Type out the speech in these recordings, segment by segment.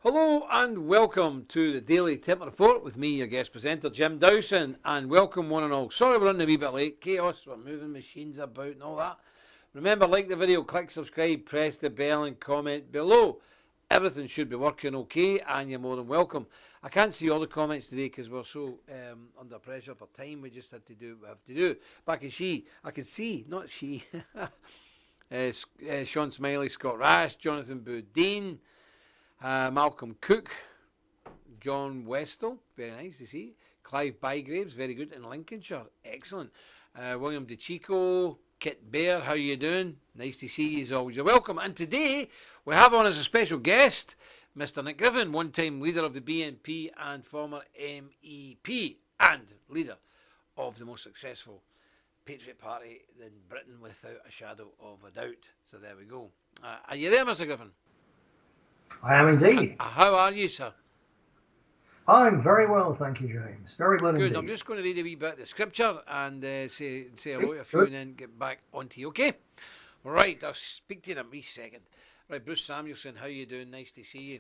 Hello and welcome to the Daily Templar Report with me, your guest presenter, Jim Dowson, and welcome one and all. Sorry we're running a wee bit late. Chaos, we're moving machines about and all that. Remember, like the video, click subscribe, press the bell and comment below. Everything should be working okay and you're more than welcome. I can't see all the comments today because we're so under pressure for time. We just had to do what we have to do. But I can see, not she, Sean Smiley, Scott Rash, Jonathan Boudin, Malcolm Cook, John Westall, very nice to see. Clive Bygraves, very good, in Lincolnshire, excellent. William DeChico, Kit Bear, how you doing? Nice to see you as always. You're welcome. And today we have on as a special guest Mr. Nick Griffin, one-time leader of the BNP and former MEP and leader of the most successful Patriot Party in Britain without a shadow of a doubt. So there we go. Are you there, Mr. Griffin? I am indeed. How are you, sir? I'm very well, thank you, James. Very well Good. indeed. I'm just going to read a wee bit of the scripture and say hello to a few and then get back onto you, okay? Right, I'll speak to you in a wee second. Right, Bruce Samuelson, how you doing? Nice to see you.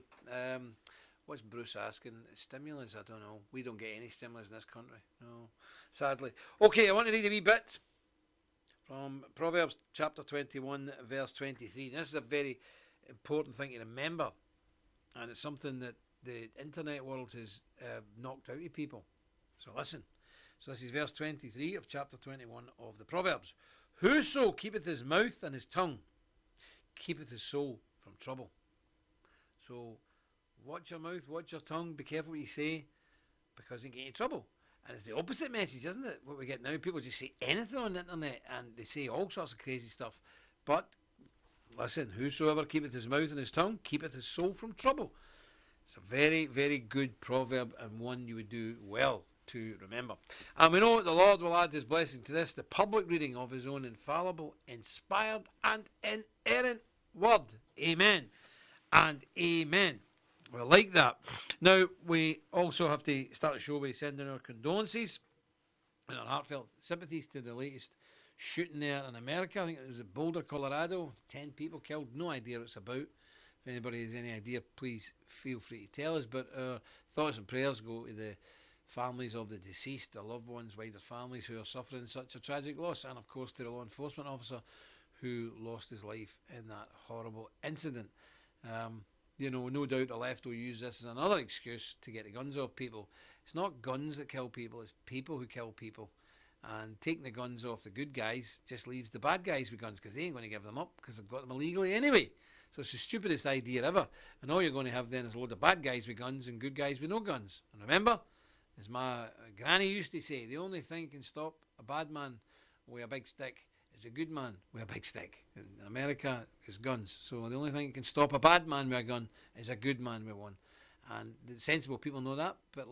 What's Bruce asking? Stimulus? I don't know. We don't get any stimulus in this country. No, sadly. Okay, I want to read a wee bit from Proverbs chapter 21, verse 23. This is a very important thing to remember, and it's something that the internet world has knocked out of people. So listen. So this is verse 23 of chapter 21 of the Proverbs. Whoso keepeth his mouth and his tongue keepeth his soul from trouble. So watch your mouth, watch your tongue, be careful what you say, because you can get in trouble. And it's the opposite message, isn't it? What we get now, people just say anything on the internet and they say all sorts of crazy stuff. But listen, whosoever keepeth his mouth and his tongue keepeth his soul from trouble. It's a very, very good proverb and one you would do well to remember. And we know the Lord will add his blessing to this, the public reading of his own infallible, inspired and inerrant word. Amen and amen. We like that. Now, we also have to start the show by sending our condolences and our heartfelt sympathies to the latest shooting there in America. I think it was at Boulder, Colorado. 10 people killed. No idea what it's about. If anybody has any idea, please feel free to tell us. But our thoughts and prayers go to the families of the deceased, their loved ones, wider families who are suffering such a tragic loss, and of course to the law enforcement officer who lost his life in that horrible incident. No doubt the left will use this as another excuse to get the guns off people. It's not guns that kill people, it's people who kill people. And taking the guns off the good guys just leaves the bad guys with guns because they ain't going to give them up because they've got them illegally anyway. So it's the stupidest idea ever. And all you're going to have then is a load of bad guys with guns and good guys with no guns. And remember, as my granny used to say, the only thing can stop a bad man with a big stick is a good man with a big stick. In America, it's guns. So the only thing that can stop a bad man with a gun is a good man with one. And the sensible people know that, but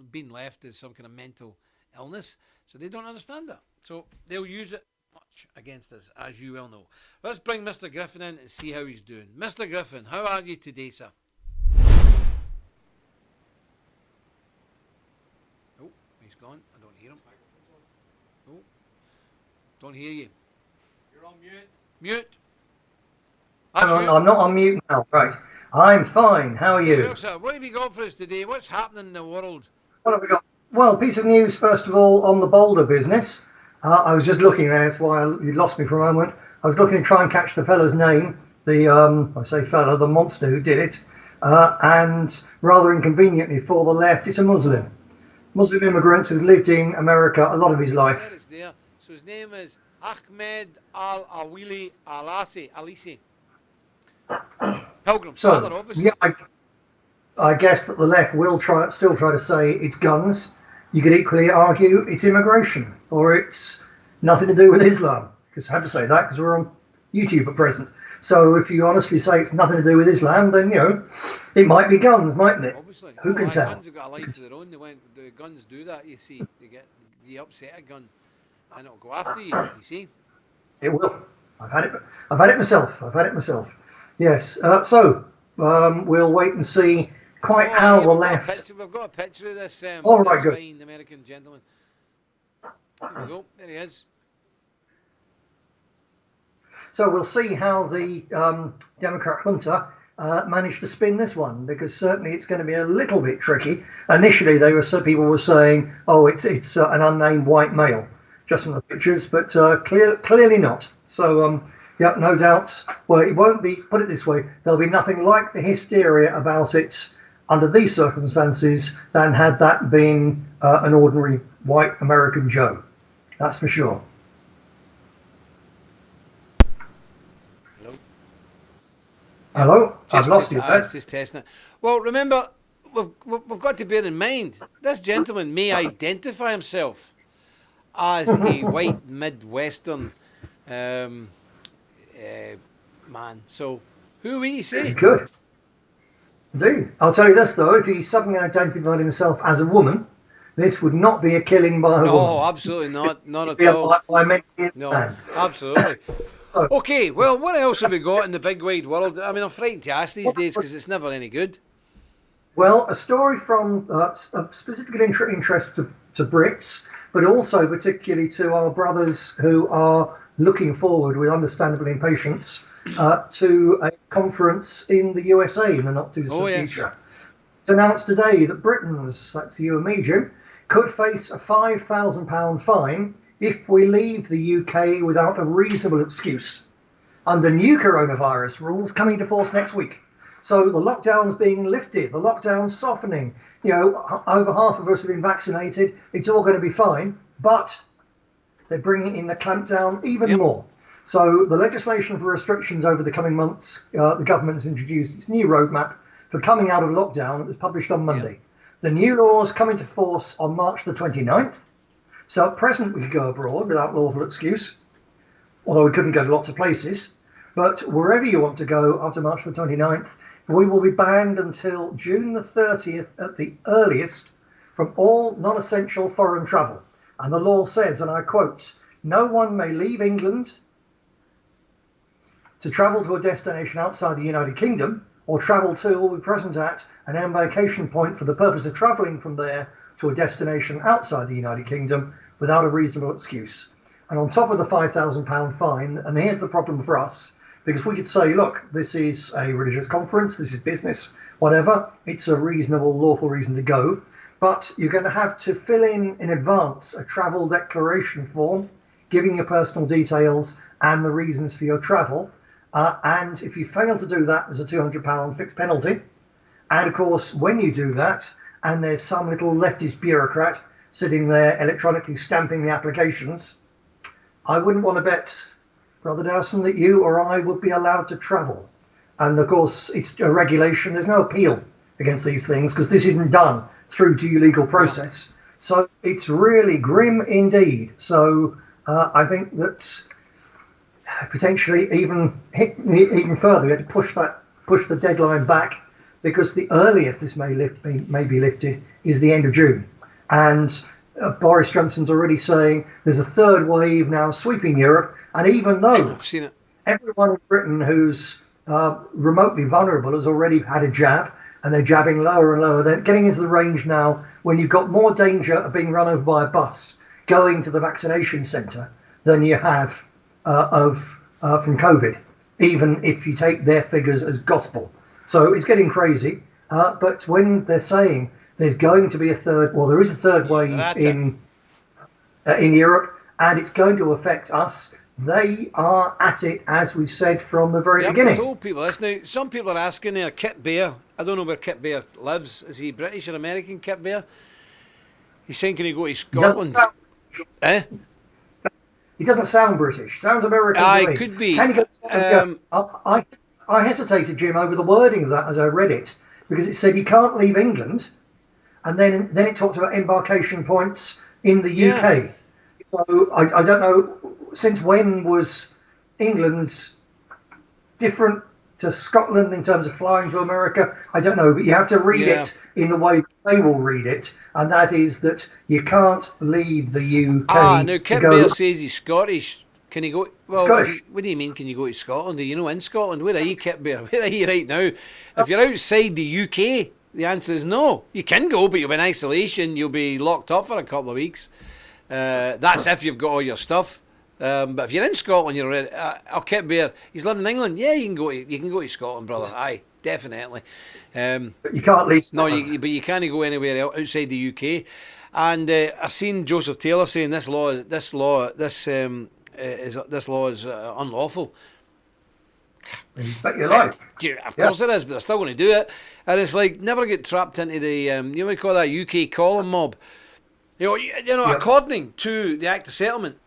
being left is some kind of mental illness, so they don't understand that. So they'll use it much against us, as you well know. Let's bring Mr. Griffin in and see how he's doing. Mr. Griffin, how are you today, sir? Oh, he's gone. I don't hear him. Oh, don't hear you. You're on mute. Mute. I'm not on mute now. Right. I'm fine. How are you? Well, sir, what have you got for us today? What's happening in the world? What have we got? Well, piece of news, first of all, on the Boulder business. I was just looking there. That's why you lost me for a moment. I was looking to try and catch the fella's name. I say fella, the monster who did it. And rather inconveniently for the left, it's a Muslim immigrant who's lived in America a lot of his life. There it's there. So his name is Ahmed Al-Awili Alisi. Pilgrim Father, obviously. Yeah, I guess that the left will still try to say it's guns. You could equally argue it's immigration or it's nothing to do with Islam. Because I had to say that because we're on YouTube at present. So if you honestly say it's nothing to do with Islam, then, it might be guns, mightn't it? Obviously. Who can tell? Guns have got a life of their own. The guns do that, you see. You upset a gun and it'll go after you, you see. It will. I've had it myself. Yes. We'll wait and see quite how the left. We've got a picture of this, this good. fine American gentleman. There we go. There he is. So we'll see how the Democrat junta managed to spin this one, because certainly it's going to be a little bit tricky. Initially, people were saying, "Oh, it's an unnamed white male," just from the pictures, but clearly not. So, yeah, no doubt. Well, it won't be. Put it this way: there'll be nothing like the hysteria about it under these circumstances than had that been an ordinary white American Joe. That's for sure. Hello? I've lost you there. Just testing it. Well, remember, we've got to bear in mind, this gentleman may identify himself as a white Midwestern man. So, who are we to say? Good. Indeed. I'll tell you this, though. If he suddenly identified himself as a woman, this would not be a killing by a woman. No, absolutely not. Not at all. No, absolutely. Okay, well, what else have we got in the big wide world? I mean, I'm frightened to ask these days because it's never any good. Well, a story from of specific interest to Brits, but also particularly to our brothers who are looking forward with understandable impatience to a conference in the USA in the not too distant future. It's announced today that Britons, that's you and me, Jim, could face a £5,000 fine if we leave the UK without a reasonable excuse, under new coronavirus rules coming into force next week. So the lockdown's being lifted, the lockdown's softening. You know, over half of us have been vaccinated. It's all going to be fine, but they're bringing in the clampdown even more. So the legislation for restrictions over the coming months, the government's introduced its new roadmap for coming out of lockdown. It was published on Monday. The new laws come into force on March the 29th. So at present, we could go abroad without lawful excuse, although we couldn't go to lots of places. But wherever you want to go after March the 29th, we will be banned until June the 30th at the earliest from all non-essential foreign travel. And the law says, and I quote, "No one may leave England to travel to a destination outside the United Kingdom or travel to or be present at an embarkation point for the purpose of travelling from there to a destination outside the United Kingdom without a reasonable excuse." And on top of the £5,000 fine, and here's the problem for us, because we could say, look, this is a religious conference, this is business, whatever, it's a reasonable, lawful reason to go, but you're going to have to fill in advance a travel declaration form, giving your personal details and the reasons for your travel. And if you fail to do that, there's a £200 fixed penalty. And of course, when you do that, and there's some little leftist bureaucrat sitting there electronically stamping the applications, I wouldn't want to bet, Brother Dowson, that you or I would be allowed to travel. And of course, it's a regulation. There's no appeal against these things because this isn't done through due legal process. So it's really grim indeed. So I think that potentially even further, we had to push the deadline back, because the earliest this may be lifted is the end of June. And Boris Johnson's already saying there's a third wave now sweeping Europe. And even though everyone in Britain who's remotely vulnerable has already had a jab, and they're jabbing lower and lower, they're getting into the range now when you've got more danger of being run over by a bus going to the vaccination centre than you have from COVID, even if you take their figures as gospel. So it's getting crazy, but when they're saying there's going to be there is a third wave in Europe, and it's going to affect us, they are at it, as we said from the very beginning. I told people this. Now, some people are asking there, Kit Bear, I don't know where Kit Bear lives. Is he British or American, Kit Bear? He's saying, can he go to Scotland? He doesn't sound British. Sounds American to me. Could be. Can he go, I hesitated, Jim, over the wording of that as I read it, because it said he can't leave England, and then it talked about embarkation points in the UK. So I don't know, since when was England different to Scotland in terms of flying to America? I don't know, but you have to read it in the way they will read it, and that is that you can't leave the UK. Now Kit Bear says he's Scottish. Can he go? Well, what do you mean? Can you go to Scotland? Are you in Scotland? Where are you, Kit Bear? Where are you right now? If you're outside the UK, the answer is no. You can go, but you'll be in isolation. You'll be locked up for a couple of weeks. That's if you've got all your stuff. But if you're in Scotland, you're already. Kit Bear, he's living in England. Yeah, you can go to Scotland, brother. Aye. definitely. But you can't lease. No, but you can't go anywhere else outside the UK. And I seen Joseph Taylor saying this law is unlawful. Bet your life. Yeah, of course it is, but they're still going to do it. And it's like, never get trapped into the you know what we call that UK column mob. According to the Act of Settlement,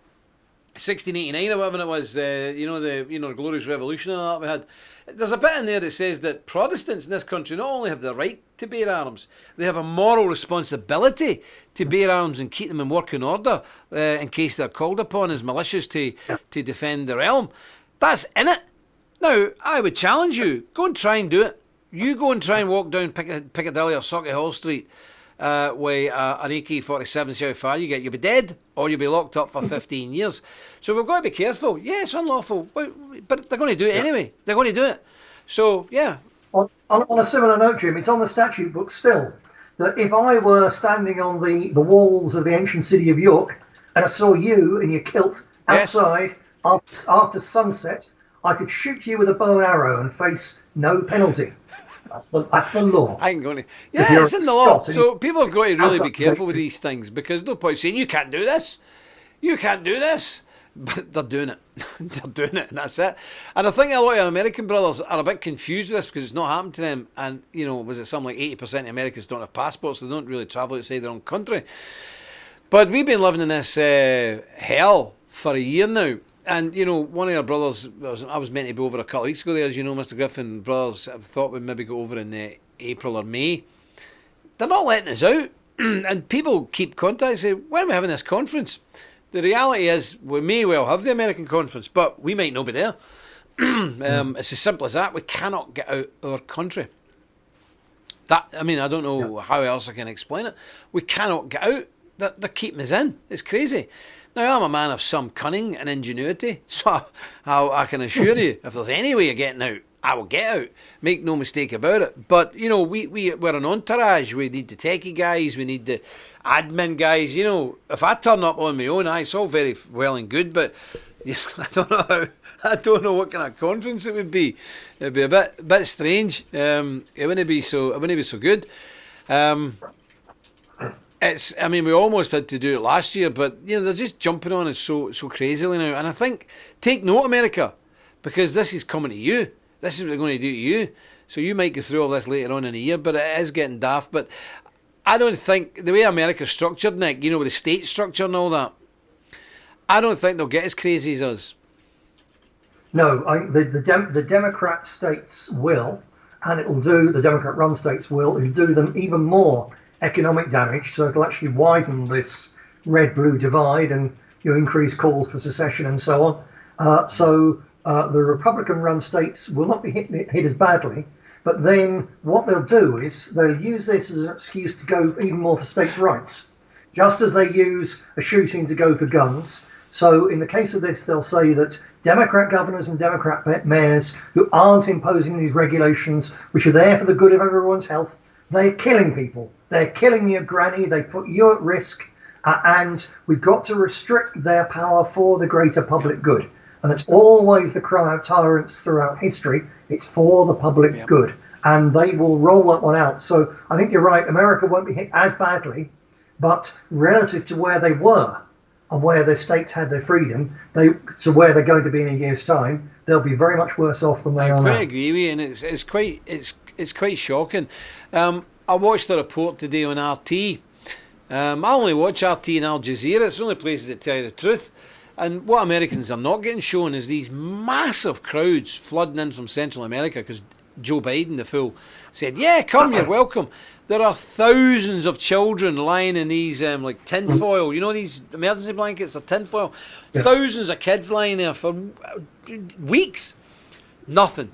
1689 or whatever it was, the Glorious Revolution and all that we had. There's a bit in there that says that Protestants in this country not only have the right to bear arms, they have a moral responsibility to bear arms and keep them in working order in case they're called upon as militias to defend the realm. That's in it. Now, I would challenge you, go and try and do it. You go and try and walk down Piccadilly or Sauchiehall Street with an AK-47, see how far you get. You'll be dead or you'll be locked up for 15 years. So we've got to be careful. Yeah, it's unlawful, but they're going to do it anyway. They're going to do it. So, yeah. On a similar note, Jim, it's on the statute book still that if I were standing on the walls of the ancient city of York and I saw you in your kilt outside after sunset, I could shoot you with a bow and arrow and face no penalty. That's the law. I ain't going to. Yeah, it's in the law. So people have got to really be careful with these things because no point saying you can't do this. You can't do this. But they're doing it. They're doing it, and that's it. And I think a lot of American brothers are a bit confused with this because it's not happened to them. And, was it something like 80% of Americans don't have passports, so they don't really travel outside their own country. But we've been living in this hell for a year now. And, one of our brothers, I was meant to be over a couple of weeks ago there, as you know, Mr. Griffin, brothers, I thought we'd maybe go over in April or May. They're not letting us out. And people keep contacting, say, when are we having this conference? The reality is, we may well have the American conference, but we might not be there. It's as simple as that. We cannot get out of our country. I don't know how else I can explain it. We cannot get out. They're keeping us in. It's crazy. Now, I'm a man of some cunning and ingenuity, so I can assure you, if there's any way of getting out, I will get out. Make no mistake about it. But, we're an entourage. We need the techie guys. We need the admin guys. If I turn up on my own, it's all very well and good, but I don't know what kind of conference it would be. It'd be a bit strange. It wouldn't be so good. We almost had to do it last year, but they're just jumping on it so crazily now. And I think, take note, America, because this is coming to you. This is what they're going to do to you. So you might go through all this later on in the year, but it is getting daft. But I don't think, the way America's structured, Nick, with the state structure and all that, I don't think they'll get as crazy as us. No, the Democrat states will, and the Democrat-run states will do them even more economic damage, so it'll actually widen this red-blue divide and increase calls for secession and so on. The Republican-run states will not be hit as badly, but then what they'll do is they'll use this as an excuse to go even more for states' rights, just as they use a shooting to go for guns. So in the case of this, they'll say that Democrat governors and Democrat mayors who aren't imposing these regulations, which are there for the good of everyone's health, they're killing people. They're killing your granny. They put you at risk. And we've got to restrict their power for the greater public good. And it's always the cry of tyrants throughout history. It's for the public good. And they will roll that one out. So I think you're right. America won't be hit as badly. But relative to where they were and where their states had their freedom, to where they're going to be in a year's time, they'll be very much worse off than they are now. I quite agree with you, and it's quite shocking. I watched a report today on RT. I only watch RT and Al Jazeera. It's the only places that tell you the truth. And what Americans are not getting shown is these massive crowds flooding in from Central America because Joe Biden, the fool, said, yeah, come, you're welcome. There are thousands of children lying in these tinfoil, these emergency blankets, they're tinfoil. Yeah. Thousands of kids lying there for weeks. Nothing.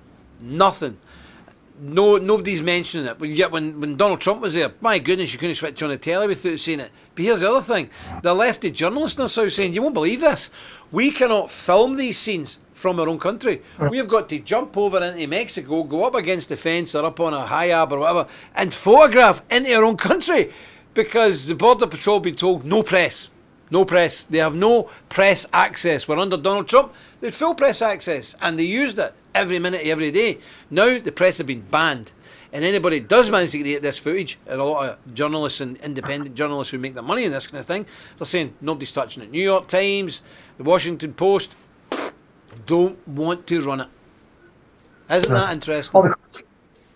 No, nobody's mentioning it. When Donald Trump was there, my goodness, you couldn't switch on the telly without seeing it. But here's the other thing. The lefty journalists in our south saying, you won't believe this. We cannot film these scenes from our own country. We have got to jump over into Mexico, go up against the fence or up on a high ab or whatever, and photograph into our own country because the Border Patrol been told no press. No press. They have no press access. We're under Donald Trump. They had full press access, and they used it every minute, every day. Now the press have been banned. And anybody does manage to get this footage, and a lot of journalists and independent journalists who make their money in this kind of thing, they're saying nobody's touching it. New York Times, the Washington Post, don't want to run it. Isn't that interesting? On the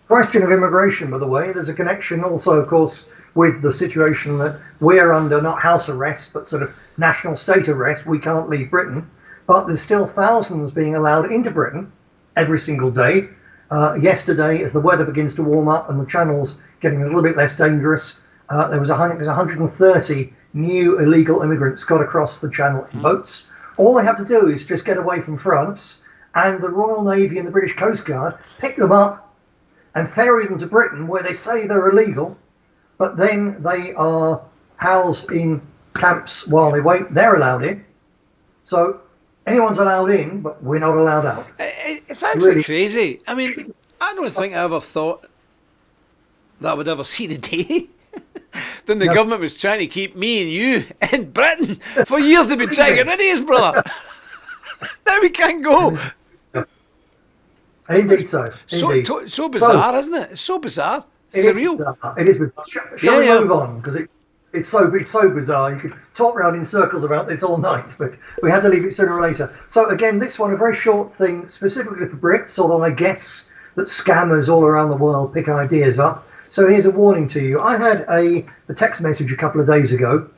question of immigration, by the way, there's a connection also, of course, with the situation that we're under, not house arrest, but sort of national state arrest. We can't leave Britain, but there's still thousands being allowed into Britain every single day. Yesterday, as the weather begins to warm up and the channel's getting a little bit less dangerous, there was 130 new illegal immigrants got across the channel in boats. All they have to do is just get away from France, and the Royal Navy and the British Coast Guard pick them up and ferry them to Britain, where they say they're illegal, but then they are housed in camps while they wait. They're allowed in. So anyone's allowed in, but we're not allowed out. It's actually really crazy. I mean, I don't think I ever thought that I would ever see the day. Then the government was trying to keep me and you in Britain. For years they've been trying to get rid of us, brother. Now we can't go. Indeed so. Indeed. So bizarre, isn't it? It's so bizarre. Surreal. It is bizarre. Shall we move on? Because it's so bizarre. You could talk around in circles about this all night, but we had to leave it sooner or later. So again, this one, a very short thing specifically for Brits, although I guess that scammers all around the world pick ideas up. So here's a warning to you. I had a text message a couple of days ago,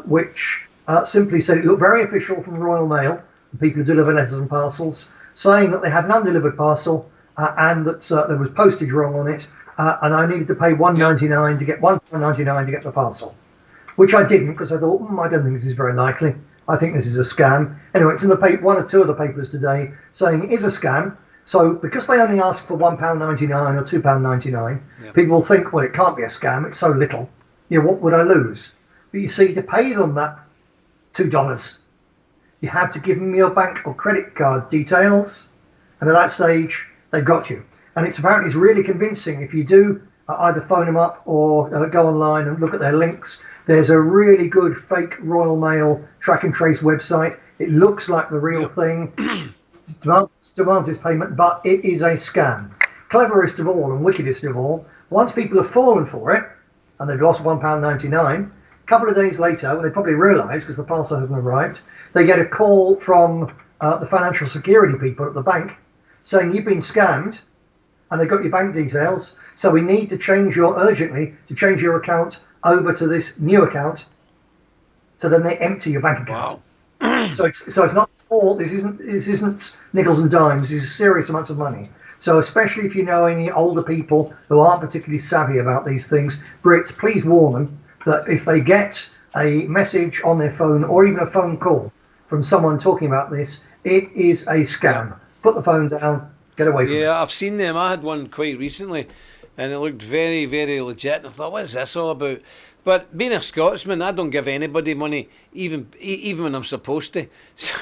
which simply said it looked very official from Royal Mail, the people who deliver letters and parcels, saying that they had an undelivered parcel and that there was postage wrong on it, and I needed to pay £1.99 to get £1.99 to get the parcel, which I didn't, because I thought, I don't think this is very likely. I think this is a scam. Anyway, it's in the one or two of the papers today saying it is a scam. So because they only ask for £1.99 or £2.99, people will think, well, it can't be a scam. It's so little. What would I lose? But you see, to pay them that $2, you have to give them your bank or credit card details. And at that stage, they've got you. And it's really convincing. If you do either phone them up or go online and look at their links, there's a really good fake Royal Mail track and trace website. It looks like the real thing. Demands this payment, but it is a scam. Cleverest of all and wickedest of all, once people have fallen for it and they've lost £1.99, a couple of days later, when they probably realise, because the parcel hasn't arrived, they get a call from the financial security people at the bank saying you've been scammed and they've got your bank details, so we need to urgently change your account over to this new account. So then they empty your bank account. Wow. So it's not small. This isn't nickels and dimes. This is serious amounts of money. So especially if you know any older people who aren't particularly savvy about these things, Brits, please warn them that if they get a message on their phone or even a phone call from someone talking about this, it is a scam. Put the phone down, get away from it. Yeah, I've seen them. I had one quite recently, and it looked very, very legit. And I thought, what is this all about? But being a Scotsman, I don't give anybody money, even when I'm supposed to. So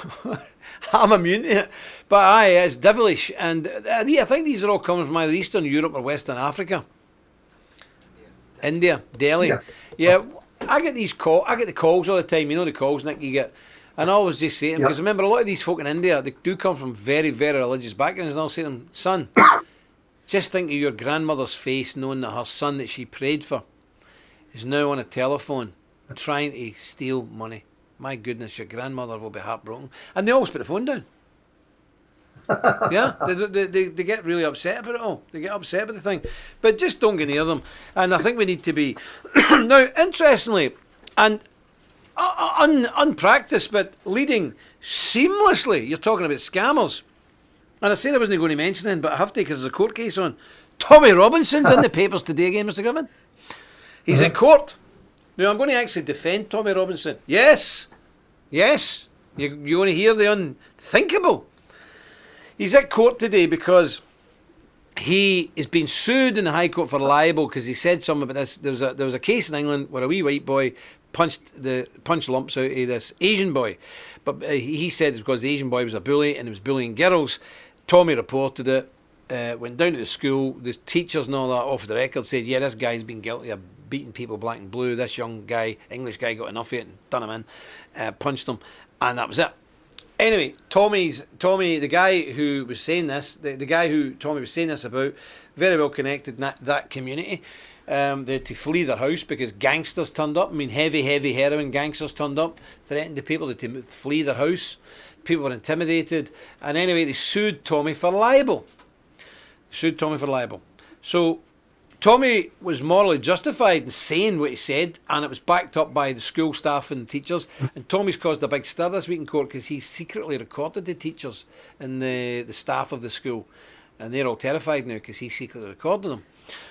I'm immune to it. But it's devilish. And I think these are all coming from either Eastern Europe or Western Africa. India, Delhi. Yeah, I get these calls. I get the calls all the time. You know the calls, Nick, you get. And I always just say to them, because remember, a lot of these folk in India, they do come from very, very religious backgrounds. And I'll say to them, son, just think of your grandmother's face knowing that her son that she prayed for is now on a telephone trying to steal money. My goodness, your grandmother will be heartbroken. And they always put the phone down. Yeah, they get really upset about it all. They get upset about the thing. But just don't get near them. And I think we need to be... Now, interestingly, and unpracticed, but leading seamlessly, you're talking about scammers. And I said I wasn't going to mention him, but I have to because there's a court case on. Tommy Robinson's in the papers today again, Mr. Griffin. He's at court. Now, I'm going to actually defend Tommy Robinson. Yes. You're going to hear the unthinkable. He's at court today because he is being sued in the High Court for libel because he said something about this. There was a case in England where a wee white boy punched lumps out of this Asian boy. But he said it's because the Asian boy was a bully and he was bullying girls. Tommy reported it. Went down to the school, the teachers and all that off the record said, yeah, this guy's been guilty of beating people black and blue. This young guy, English guy, got enough of it and done him in, punched him, and that was it. Anyway, Tommy, the guy who was saying this, the guy who Tommy was saying this about, very well connected in that community. They had to flee their house because gangsters turned up. I mean, heavy heroin gangsters turned up, threatened the people to flee their house. People were intimidated. And anyway, they sued Tommy for libel. So Tommy was morally justified in saying what he said, and it was backed up by the school staff and teachers. And Tommy's caused a big stir this week in court because he's secretly recorded the teachers and the staff of the school. And they're all terrified now because he's secretly recorded them.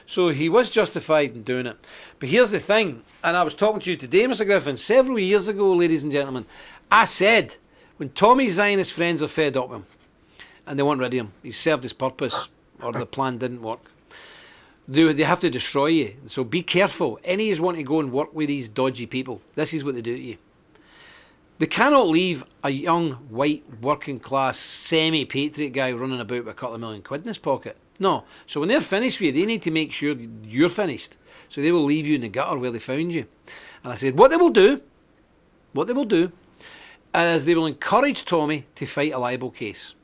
So he was justified in doing it. But here's the thing, and I was talking to you today, Mr. Griffin, several years ago, ladies and gentlemen, I said, when Tommy Zionist friends are fed up with him, and they want rid of him, he's served his purpose, or the plan didn't work, they have to destroy you. So be careful. Any of you want to go and work with these dodgy people, this is what they do to you. They cannot leave a young, white, working class, semi-patriot guy running about with a couple of £1 million in his pocket. No. So when they're finished with you, they need to make sure you're finished. So they will leave you in the gutter where they found you. And I said, what they will do is they will encourage Tommy to fight a libel case.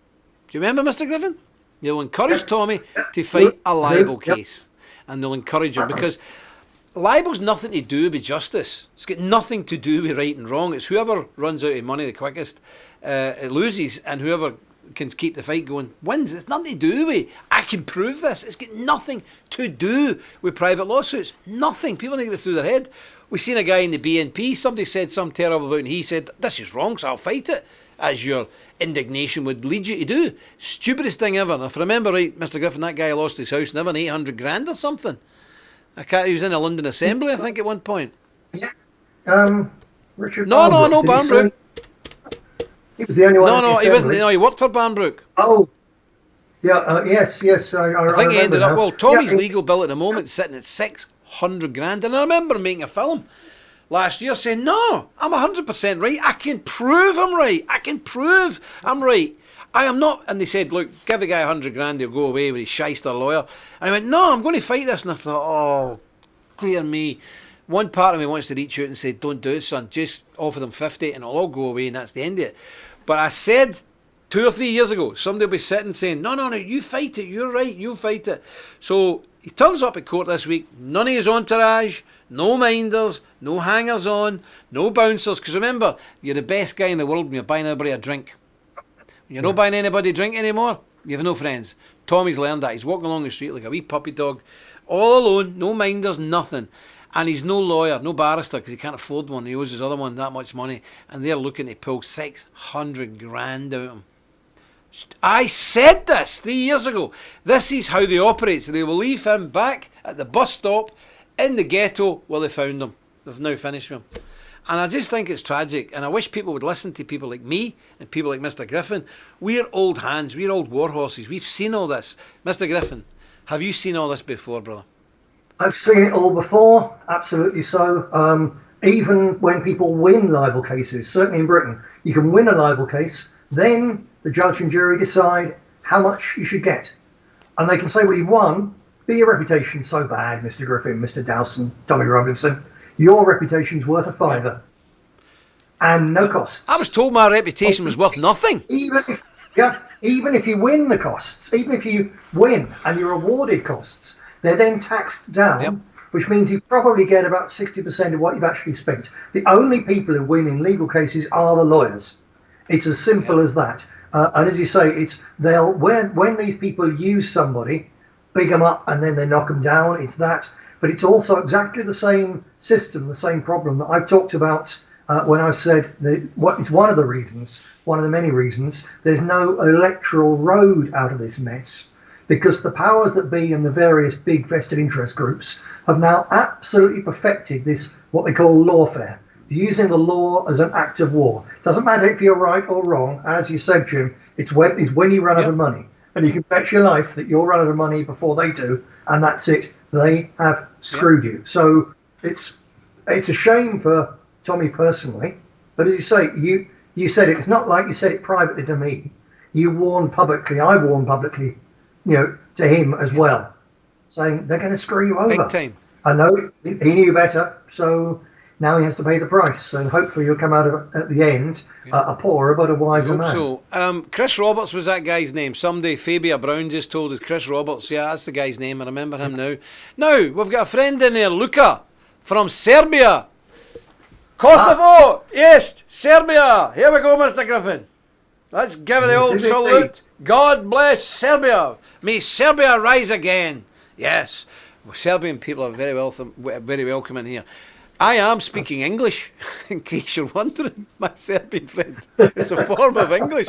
Do you remember, Mr. Griffin? They will encourage Tommy to fight a libel case. And they'll encourage him because libel's nothing to do with justice. It's got nothing to do with right and wrong. It's whoever runs out of money the quickest it loses, and whoever can keep the fight going wins. It's nothing to do with, I can prove this. It's got nothing to do with private lawsuits. Nothing. People need to get this through their head. We've seen a guy in the BNP, somebody said something terrible about it, and he said, this is wrong, so I'll fight it, as your indignation would lead you to do. Stupidest thing ever. And if I remember right, Mr. Griffin, that guy lost his house, never 800 grand or something. He was in a London Assembly, I think, at one point. Yeah. Richard No, Barnbrook, Barnbrook. He was the only one. No, he wasn't. No, he worked for Barnbrook. Oh, yeah. Yes. I think he ended up. now. Well, Tommy's legal bill at the moment is sitting at 600 grand, and I remember making a film last year saying, "No, I'm 100% right. I can prove I'm right. I can prove I'm right. I am not." And they said, "Look, give the guy 100 grand, he'll go away with his shyster lawyer." And I went, "No, I'm going to fight this." And I thought, "Oh, clear me." One part of me wants to reach out and say, "Don't do it, son. Just offer them 50 and it'll all go away, and that's the end of it." But I said 2 or 3 years ago, somebody will be sitting saying, no, you fight it. You're right. You fight it. So he turns up at court this week. None of his entourage, no minders, no hangers-on, no bouncers. Because remember, you're the best guy in the world when you're buying everybody a drink. When you're not buying anybody a drink anymore, you have no friends. Tommy's learned that. He's walking along the street like a wee puppy dog, all alone, no minders, nothing. And he's no lawyer, no barrister, because he can't afford one. He owes his other one that much money. And they're looking to pull 600 grand out of him. I said this 3 years ago. This is how they operate. So they will leave him back at the bus stop in the ghetto where they found him. They've now finished with him. And I just think it's tragic. And I wish people would listen to people like me and people like Mr. Griffin. We're old hands. We're old war horses. We've seen all this. Mr. Griffin, have you seen all this before, brother? I've seen it all before, absolutely so. Even when people win libel cases, certainly in Britain, you can win a libel case, then the judge and jury decide how much you should get. And they can say, well, you won, but your reputation's so bad, Mr. Griffin, Mr. Dowson, Tommy Robinson, your reputation's worth a fiver. And no costs. I was told my reputation was worth nothing. Even if you win the costs, even if you win and you're awarded costs, they're then taxed down, which means you probably get about 60% of what you've actually spent. The only people who win in legal cases are the lawyers. It's as simple as that. And as you say, when these people use somebody, big them up and then they knock them down, it's that. But it's also exactly the same system, the same problem that I've talked about when I said it's one of the reasons, one of the many reasons, there's no electoral road out of this mess. Because the powers that be and the various big vested interest groups have now absolutely perfected this, what they call lawfare, using the law as an act of war. Doesn't matter if you're right or wrong, as you said, Jim, it's when you run out of money. And you can bet your life that you'll run out of money before they do, and that's it. They have screwed you. So it's a shame for Tommy personally, but as you say, you said it. It's not like you said it privately to me. You warned publicly, I warned publicly, to him as well, saying they're going to screw you over. Big time. I know he knew better, so now he has to pay the price, and hopefully he'll come out of at the end a poorer but a wiser man. So, Chris Roberts was that guy's name. Somebody, Fabia Brown just told us Chris Roberts. Yeah, that's the guy's name. I remember him now. Now, we've got a friend in there, Luca, from Serbia. Kosovo! Yes, Serbia! Here we go, Mr. Griffin. Let's give it the old salute. God bless Serbia. May Serbia rise again. Yes, Serbian people are very welcome in here. I am speaking English, in case you're wondering, my Serbian friend. It's a form of English.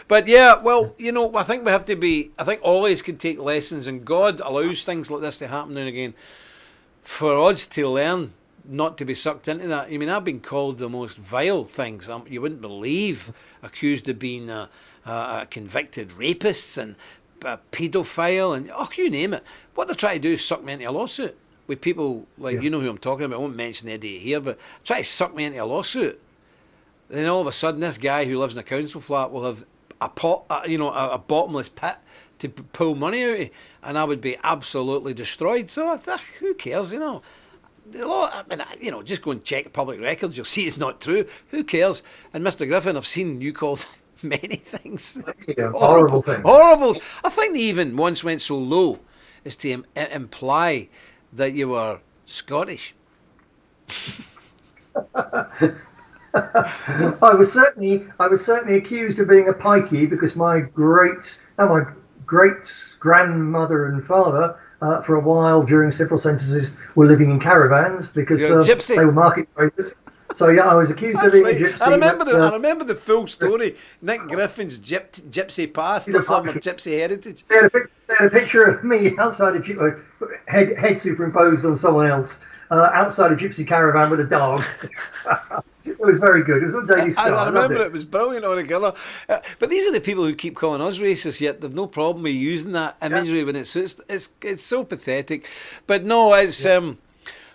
But yeah, well, I think we have to be, I think always can take lessons, and God allows things like this to happen now and again for us to learn not to be sucked into that. I mean, I've been called the most vile things you wouldn't believe, accused of being a convicted rapist and a paedophile, and you name it. What they're trying to do is suck me into a lawsuit with people like, you know who I'm talking about. I won't mention the idiot here, but try to suck me into a lawsuit. Then all of a sudden, this guy who lives in a council flat will have a bottomless pit to pull money out of, and I would be absolutely destroyed. So I thought, who cares, The law, just go and check public records. You'll see it's not true. Who cares? And Mr. Griffin, I've seen you called many things. Yeah, horrible things. Horrible. I think they even once went so low as to imply that you were Scottish. I was certainly accused of being a pikey because my great grandmother and father, for a while during several censuses, were living in caravans because they were market traders. So yeah, I was accused of being a gypsy. I remember the full story. Nick Griffin's gypsy past or something, gypsy heritage. They had a picture of me outside a head superimposed on someone else outside a gypsy caravan with a dog. It was very good. It was on Daily Star. I remember it was brilliant altogether. But these are the people who keep calling us racist, yet they've no problem with using that imagery when it suits. It's so pathetic. But no, it's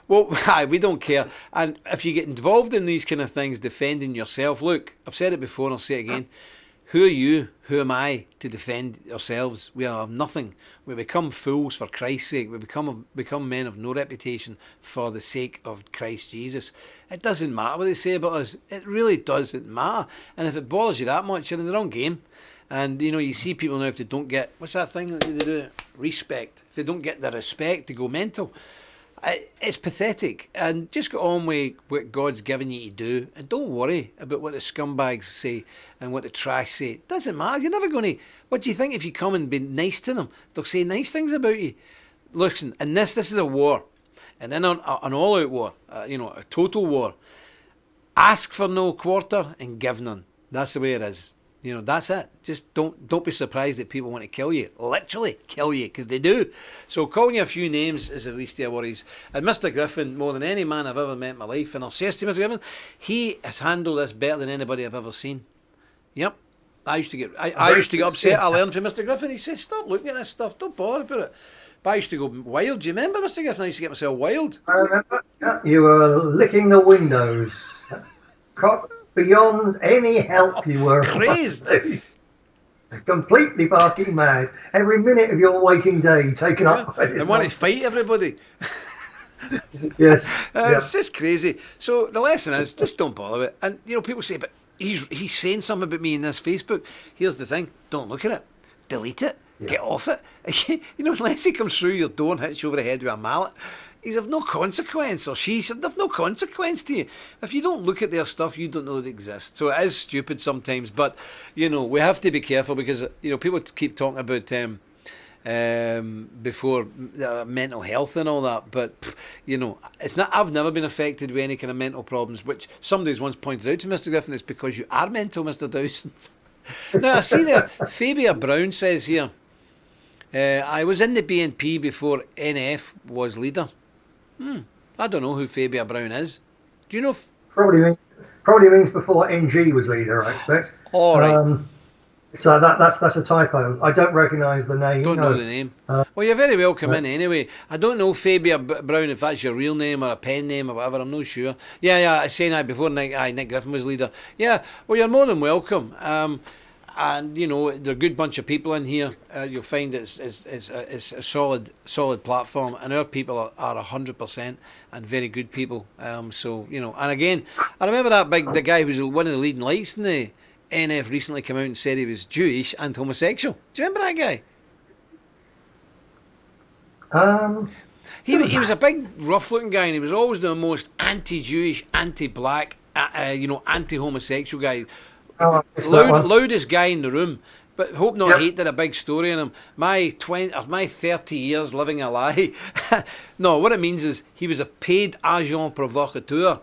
well, we don't care. And if you get involved in these kind of things, defending yourself, look, I've said it before and I'll say it again. Who are you? Who am I to defend ourselves? We have nothing. We become fools for Christ's sake. We become men of no reputation for the sake of Christ Jesus. It doesn't matter what they say about us. It really doesn't matter. And if it bothers you that much, you're in the wrong game. And, you see people now, if they don't get, what's that thing that they do? Respect. If they don't get the respect, they go mental. It's pathetic, and just get on with what God's given you to do, and don't worry about what the scumbags say and what the trash say. It doesn't matter. You're never going to. What do you think if you come and be nice to them? They'll say nice things about you. Listen, and this is a war, and then an all-out war, a total war. Ask for no quarter and give none. That's the way it is. That's it. Just don't be surprised that people want to kill you. Literally kill you, because they do. So calling you a few names is the least of your worries. And Mr. Griffin, more than any man I've ever met in my life, and I'll say to Mr. Griffin, he has handled this better than anybody I've ever seen. Yep. I used to get upset. I learned from Mr. Griffin. He says, stop looking at this stuff. Don't bother about it. But I used to go wild. Do you remember, Mr. Griffin? I used to get myself wild. I remember. Yeah, you were licking the windows. Beyond any help, you were crazed, completely barking mad. Every minute of your waking day taken up by this. And want to fight everybody. Yes, it's just crazy. So the lesson is just don't bother with it. And people say, but he's saying something about me in this Facebook. Here's the thing: don't look at it, delete it, get off it. Unless he comes through your door and hits you over the head with a mallet. He's of no consequence, or she's of no consequence to you. If you don't look at their stuff, you don't know it exists. So it is stupid sometimes, but we have to be careful because people keep talking about before mental health and all that, but it's not. I've never been affected with any kind of mental problems, which somebody's once pointed out to Mr. Griffin. It's because you are mental, Mr. Dawson. Now I see there, Fabia Brown says here, I was in the BNP before NF was leader. I don't know who Fabia Brown is. Do you know? Probably means before NG was leader, I expect. All right. So that's a typo. I don't recognise the name. Don't know the name. Well, you're very welcome in anyway. I don't know Fabia Brown if that's your real name or a pen name or whatever. I'm not sure. Yeah. I was saying that before Nick Griffin was leader. Yeah. Well, you're more than welcome. and you know they're a good bunch of people in here. You'll find it's a solid platform, and our people are 100% and very good people. So you know, and again, I remember the guy who was one of the leading lights in the NF recently came out and said he was Jewish and homosexual. Do you remember that guy? He was a big, rough-looking guy, and he was always the most anti-Jewish, anti-black, anti-homosexual guy. Loudest guy in the room, but Hope Not Hate did a big story on him. My 30 years living a lie. No, what it means is he was a paid agent provocateur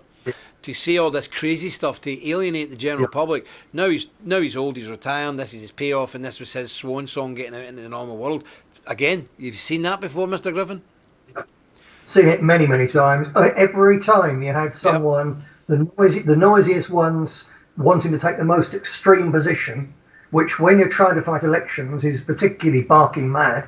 to say all this crazy stuff to alienate the general public. Now he's old, he's retiring. This is his payoff, and this was his swan song getting out into the normal world. Again, you've seen that before, Mr. Griffin? Seen it many, many times. Every time you had someone, the noisiest ones wanting to take the most extreme position, which when you're trying to fight elections is particularly barking mad.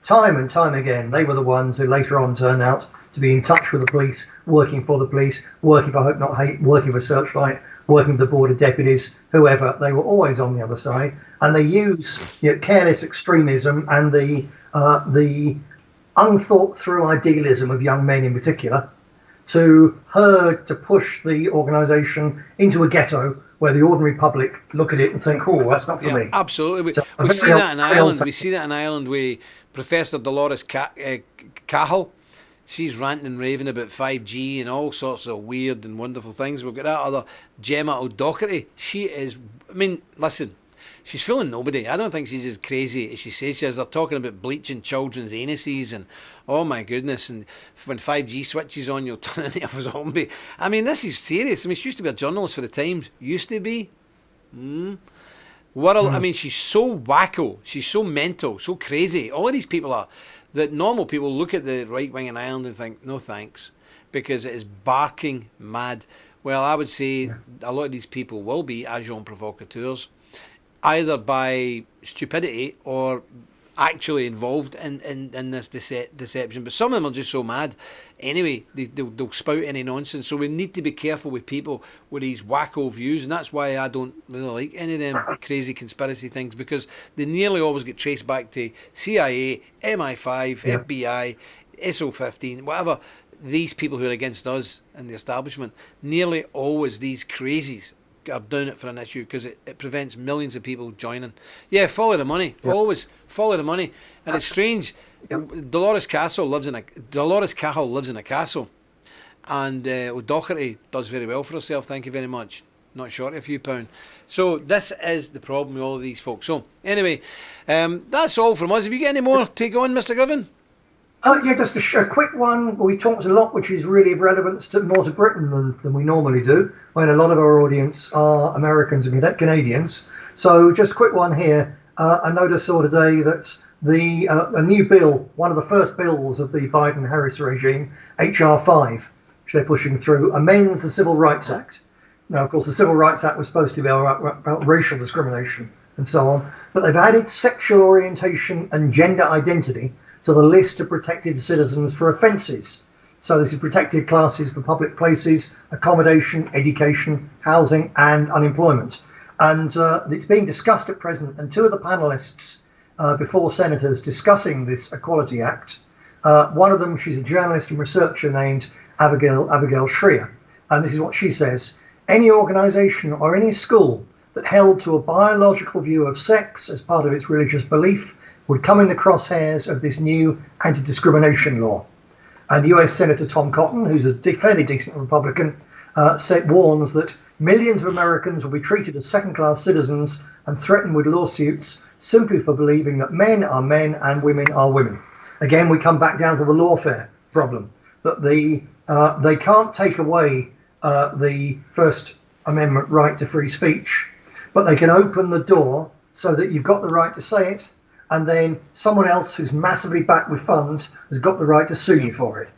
Time and time again, they were the ones who later on turned out to be in touch with the police, working for the police, working for Hope Not Hate, working for Searchlight, working with the Board of Deputies, whoever. They were always on the other side, and they use careless extremism and the unthought through idealism of young men in particular to push the organisation into a ghetto where the ordinary public look at it and think, oh, that's not for me. Absolutely. We see that in Ireland. We see that in Ireland with Professor Dolores Cahill. She's ranting and raving about 5G and all sorts of weird and wonderful things. We've got that other Gemma O'Doherty. She is, I mean, listen, she's fooling nobody. I don't think she's as crazy as she says she is. They're talking about bleaching children's anuses and, oh my goodness, and when 5G switches on, you'll turn into a zombie. I mean, this is serious. I mean, she used to be a journalist for the Times. Used to be. I mean, she's so wacko. She's so mental, so crazy. All of these people are, that normal people look at the right wing in Ireland and think, no thanks, because it is barking mad. Well, I would say a lot of these people will be agents provocateurs, either by stupidity or actually involved in this deception. But some of them are just so mad. Anyway, they'll spout any nonsense. So we need to be careful with people with these wacko views. And that's why I don't really like any of them crazy conspiracy things, because they nearly always get traced back to CIA, MI5, FBI, SO15, whatever. These people who are against us and the establishment, nearly always these crazies are doing it for an issue, because it prevents millions of people joining. Yeah, follow the money. Always follow the money. And it's strange. Dolores Cahill lives in a castle, and O'Doherty does very well for herself. Thank you very much. Not short of a few pounds. So this is the problem with all of these folks. So anyway, that's all from us. Have you got any more to take on, Mr. Griffin? Just a quick one. We talked a lot, which is really of relevance more to Britain than we normally do, when a lot of our audience are Americans and Canadians. So just a quick one here. I noticed today that a new bill, one of the first bills of the Biden-Harris regime, HR 5, which they're pushing through, amends the Civil Rights Act. Now, of course, the Civil Rights Act was supposed to be about racial discrimination and so on, but they've added sexual orientation and gender identity to the list of protected citizens for offences. So this is protected classes for public places, accommodation, education, housing and unemployment. And it's being discussed at present, and two of the panellists before senators discussing this Equality Act, one of them, she's a journalist and researcher named Abigail Shrier, and this is what she says: any organisation or any school that held to a biological view of sex as part of its religious belief would come in the crosshairs of this new anti-discrimination law. And US Senator Tom Cotton, who's a fairly decent Republican, warns that millions of Americans will be treated as second-class citizens and threatened with lawsuits simply for believing that men are men and women are women. Again, we come back down to the lawfare problem, that they can't take away the First Amendment right to free speech, but they can open the door so that you've got the right to say it, and then someone else who's massively backed with funds has got the right to sue you for it.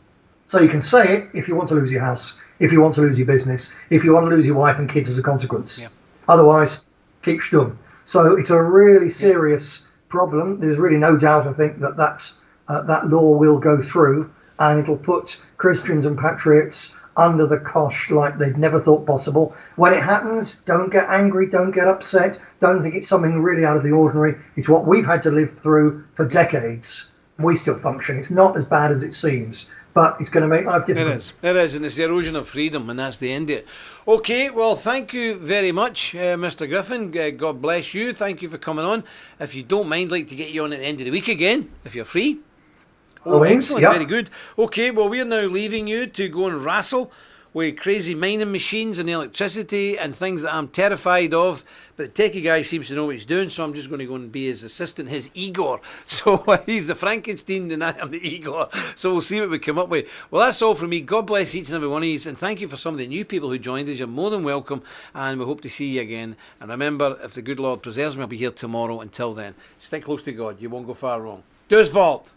So you can say it if you want to lose your house, if you want to lose your business, if you want to lose your wife and kids as a consequence. Otherwise, keep stum. So it's a really serious problem. There's really no doubt, I think, that law will go through, and it'll put Christians and patriots under the cosh like they'd never thought possible. When it happens, don't get angry, don't get upset, don't think it's something really out of the ordinary. It's what we've had to live through for decades. We still function. It's not as bad as it seems, but it's going to make life difficult. It is, and it's the erosion of freedom, and that's the end of it. Okay, well, thank you very much, Mr. Griffin. God bless you. Thank you for coming on. If you don't mind, I'd like to get you on at the end of the week again, if you're free. Oh, excellent, yep. Very good. Okay, well, we're now leaving you to go and wrestle with crazy mining machines and electricity and things that I'm terrified of. But the techie guy seems to know what he's doing, so I'm just going to go and be his assistant, his Igor. So he's the Frankenstein and I'm the Igor. So we'll see what we come up with. Well, that's all from me. God bless each and every one of you, and thank you for some of the new people who joined us. You're more than welcome, and we hope to see you again. And remember, if the good Lord preserves me, I'll be here tomorrow. Until then, stick close to God. You won't go far wrong. Does vault.